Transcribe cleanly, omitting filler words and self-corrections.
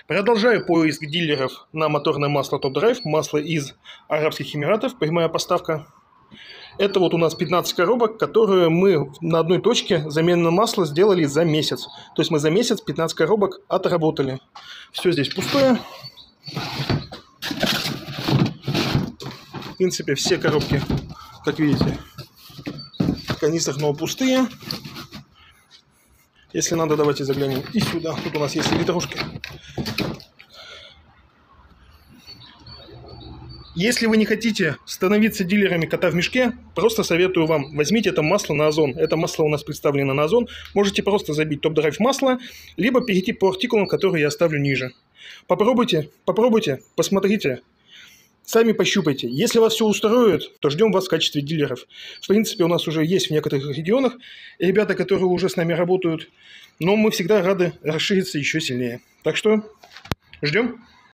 Продолжаю поиск дилеров на моторное масло Top Drive, масло из Арабских Эмиратов, прямая поставка. Это вот у нас 15 коробок, которые мы на одной точке замену масла сделали за месяц. То есть мы за месяц 15 коробок отработали. Все здесь пустое. В принципе, все коробки, как видите, в канистрах, но пустые. Если надо, давайте заглянем и сюда. Тут у нас есть литрушки. Если вы не хотите становиться дилерами кота в мешке, просто советую вам, возьмите это масло на Озон. Это масло у нас представлено на Озон. Можете просто забить Top Drive масло, либо перейти по артикулам, которые я оставлю ниже. Попробуйте, посмотрите. Сами пощупайте. Если вас все устроит, то ждем вас в качестве дилеров. В принципе, у нас уже есть в некоторых регионах ребята, которые уже с нами работают. Но мы всегда рады расшириться еще сильнее. Так что ждем.